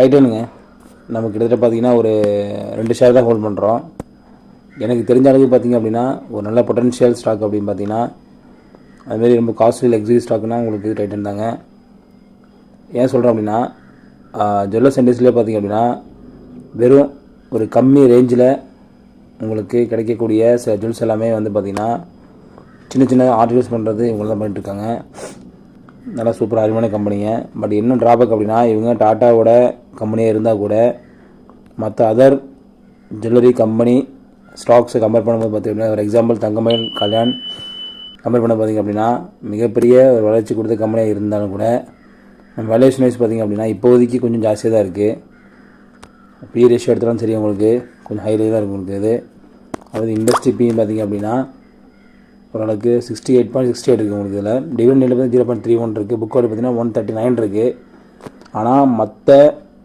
டைட்டனுங்க நம்ம கிட்டத்தட்ட பார்த்திங்கன்னா ஒரு 2 ஷேர் தான் ஹோல்ட் பண்ணுறோம். எனக்கு தெரிஞ்ச அளவுக்கு பார்த்திங்க அப்படின்னா ஒரு நல்ல பொட்டன்ஷியல் ஸ்டாக் அப்படின்னு பார்த்தீங்கன்னா அதுமாரி ரொம்ப காஸ்ட்லி லக்ஸரி ஸ்டாக்னால் உங்களுக்கு டைட்டன் தாங்க. ஏன் சொல்கிறேன் அப்படின்னா ஜுவல்லர்ஸ் இண்டஸ்ட்ரியிலே பார்த்திங்க அப்படின்னா வெறும் ஒரு கம்மி ரேஞ்சில் உங்களுக்கு கிடைக்கக்கூடிய சில ஜுவல்ஸ் எல்லாமே வந்து பார்த்திங்கன்னா சின்ன சின்ன ஆர்டிகல்ஸ் பண்ணுறது இவங்க தான் பண்ணிட்டுருக்காங்க. நல்லா சூப்பர் அருமையான கம்பெனிங்க. பட் இன்னும் ட்ராபேக் அப்படின்னா இவங்க டாட்டாவோட கம்பெனியாக இருந்தால் கூட மற்ற அதர் ஜுவல்லரி கம்பெனி ஸ்டாக்ஸை கம்பேர் பண்ணும்போது பார்த்திங்கன்னா ஒரு எக்ஸாம்பிள் தங்கமயில் கல்யாண் கம்பேர் பண்ண பார்த்திங்க அப்படின்னா மிகப்பெரிய ஒரு வளர்ச்சி கொடுத்த கம்பெனியாக இருந்தாலும் கூட வேல்யூஷன் வைஸ் பார்த்திங்க அப்படின்னா இப்போதைக்கு கொஞ்சம் ஜாஸ்தியாக தான் இருக்குது. பி ரேஷியோ எடுத்தாலும் சரி உங்களுக்கு கொஞ்சம் ஹைலே தான் இருக்கும் உங்களுக்கு. அதாவது இண்டஸ்ட்ரி பி பார்த்திங்க அப்படின்னா ஓரளவுக்கு 68.68 இருக்குது உங்களுக்கு. இதில் டிவிடெண்ட் 0.31 இருக்குது. புக் வேல்யூ பார்த்திங்கன்னா 139 இருக்குது. ஆனால் மற்ற